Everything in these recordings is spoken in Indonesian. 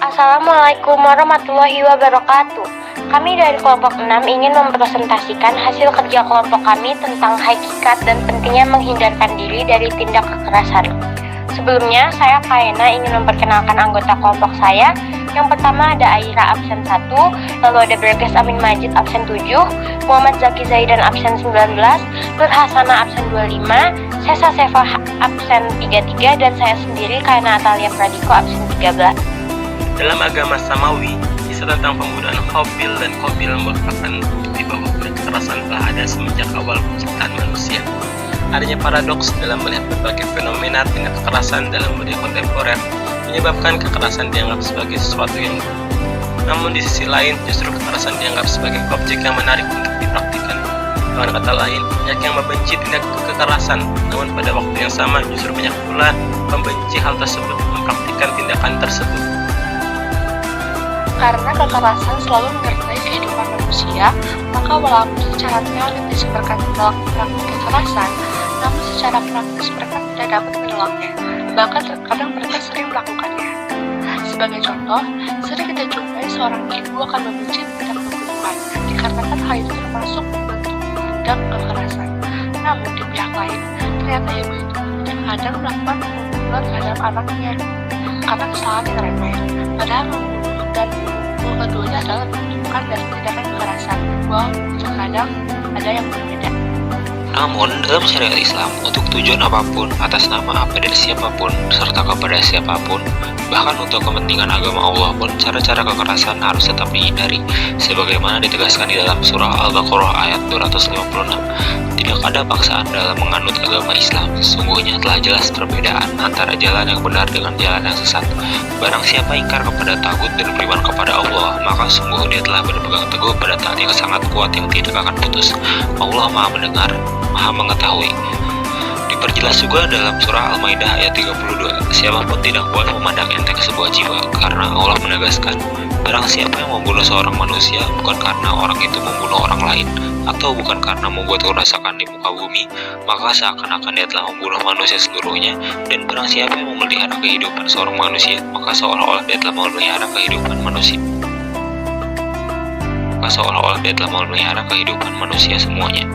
Assalamualaikum warahmatullahi wabarakatuh. Kami dari kelompok 6 ingin mempresentasikan hasil kerja kelompok kami tentang hakikat dan pentingnya menghindarkan diri dari tindak kekerasan. Sebelumnya, saya Kaena ingin memperkenalkan anggota kelompok saya. Yang pertama ada Aira absen 1, lalu ada Berges Amin Majid absen 7, Muhammad Zaki Zaidan absen 19, Nur Hasana absen 25, Sesa Sefah absen 33, dan saya sendiri Kaena Atalia Pradiko absen 13. Dalam agama Samawi, kisah tentang pembunuhan Habil dan Qabil merupakan bukti bahwa kekerasan telah ada semenjak awal penciptaan manusia. Adanya paradoks dalam melihat berbagai fenomena tindak kekerasan dalam dunia kontemporer menyebabkan kekerasan dianggap sebagai sesuatu yang buruk. Namun di sisi lain, justru kekerasan dianggap sebagai objek yang menarik untuk dipraktikkan. Dengan kata lain, banyak yang membenci tindak kekerasan, namun pada waktu yang sama justru banyak pula membenci hal tersebut, mempraktikkan tindakan tersebut. Karena kekerasan selalu menyertai kehidupan manusia, maka walaupun secara teori disebarkan praktik kekerasan, namun secara praktis mereka tidak dapat menolaknya. Bahkan terkadang mereka sering melakukannya. Sebagai contoh, sering kita jumpai seorang ibu akan membenci tindak pembunuhan, dikarenakan hal itu termasuk bentuk tindak kekerasan. Namun di pihak lain, ternyata ibu itu terkadang melakukan pembunuhan terhadap anaknya karena kesalahan yang remeh. Padahal membunuh dan membunuh keduanya adalah bentukan dari tindakan kekerasan. Wow, terkadang ada yang berbeda. Namun, dalam syariat Islam, untuk tujuan apapun, atas nama apa dari siapapun, serta kepada siapapun, bahkan untuk kepentingan agama Allah pun, cara-cara kekerasan harus tetap dihindari, sebagaimana ditegaskan di dalam surah Al-Baqarah ayat 256. Tidak ada paksaan dalam menganut agama Islam. Sesungguhnya telah jelas perbedaan antara jalan yang benar dengan jalan yang sesat. Barang siapa ingkar kepada tagut dan beriman kepada Allah, maka sungguh dia telah berpegang teguh pada taat yang sangat kuat yang tidak akan putus. Allah Maha Mendengar, Maha Mengetahui. Diperjelas juga dalam surah Al-Maidah ayat 32, siapapun tidak boleh memandang enteng sebuah jiwa, karena Allah menegaskan, barang siapa yang membunuh seorang manusia bukan karena orang itu membunuh orang lain, atau bukan karena membuat kerusakan di muka bumi, maka seakan-akan dia telah membunuh manusia seluruhnya. Dan barang siapa yang memelihara kehidupan seorang manusia, maka seolah-olah dia telah memelihara kehidupan manusia semuanya.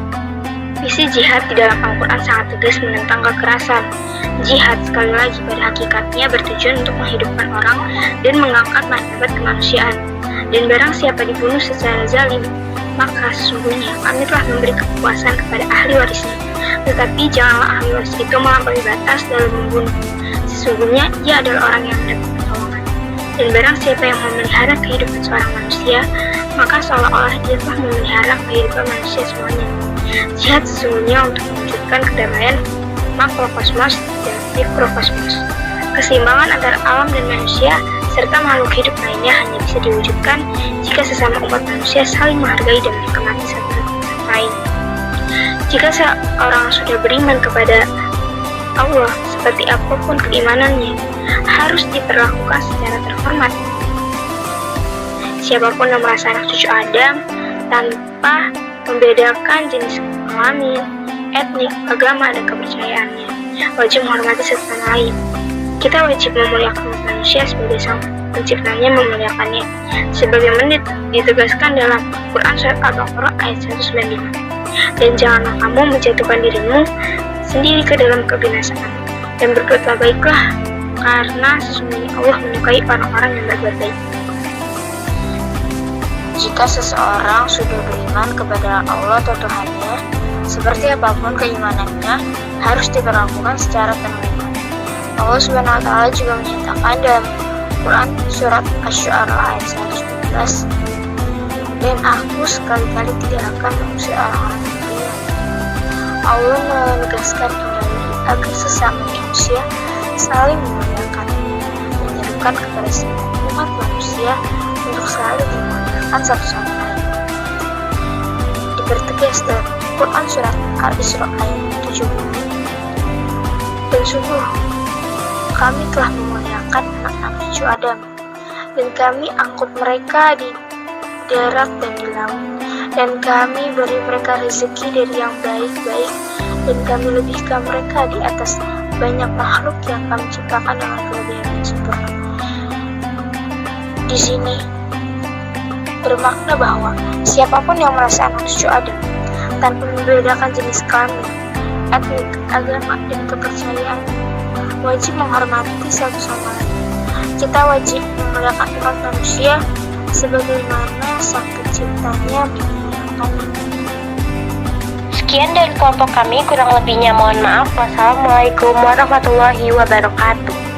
Misi jihad di dalam Al-Quran sangat tegas menentang kekerasan. Jihad sekali lagi pada hakikatnya bertujuan untuk menghidupkan orang dan mengangkat martabat kemanusiaan. Dan barang siapa dibunuh secara zalim, maka sesungguhnya kami telah memberi kepuasan kepada ahli warisnya. Tetapi janganlah ahli waris itu melampaui batas dalam membunuh. Sesungguhnya ia adalah orang yang mendapat pertolongan. Dan barang siapa yang memelihara kehidupan seorang manusia, maka seolah-olah dia telah memelihara kehidupan manusia semuanya. Jihad sesungguhnya untuk mewujudkan kedamaian makrokosmos dan mikrokosmos. Keseimbangan antara alam dan manusia serta makhluk hidup lainnya hanya bisa diwujudkan jika sesama umat manusia saling menghargai dan menghormati satu sama lain. Jika seorang sudah beriman kepada Allah, seperti apapun keimanannya, harus diperlakukan secara terhormat. Siapapun yang merasa anak cucu Adam tanpa membedakan jenis kelamin, etnik, agama, dan kepercayaannya, wajib menghormati satu sama lain. Kita wajib memuliakan manusia sebagai sang penciptanya memuliakannya, sebagaimana ditegaskan dalam Quran surat Al-Baqarah ayat 195. Dan janganlah kamu menjatuhkan dirimu sendiri ke dalam kebinasaan, dan berbuatlah baiklah, karena sesungguhnya Allah menyukai orang-orang yang berbuat baik. Jika seseorang sudah beriman kepada Allah atau Tuhannya, seperti apapun keimanannya, harus diperlakukan secara penuh. Allah SWT juga menyatakan dalam Quran surat Asy-Syu'ara ayat 112, dan aku sekali-kali tidak akan mengusir orang-orang yang beriman. Allah menegaskan kembali agar sesama manusia saling memuliakan, menyerukan kepada semua umat manusia untuk selalu dimuliakan satu sama lain. Dipertegas dalam Quran surat Al-Isra ayat 70. Dan sungguh kami telah memuliakan anak-anak cucu Adam, dan kami angkut mereka di darat dan di laut, dan kami beri mereka rezeki dari yang baik-baik, dan kami lebihkan mereka di atas banyak makhluk yang kami ciptakan dengan kelebihan yang sempurna. di sini bermakna bahwa siapapun yang merasa anak cucu Adam, tanpa membedakan jenis kelamin, etnik, agama, dan kepercayaan, wajib menghormati satu sama lain. Kita wajib memuliakan umat manusia sebagaimana Sang Penciptanya memuliakannya. Sekian dari kelompok kami, kurang lebihnya mohon maaf. Wassalamualaikum warahmatullahi wabarakatuh.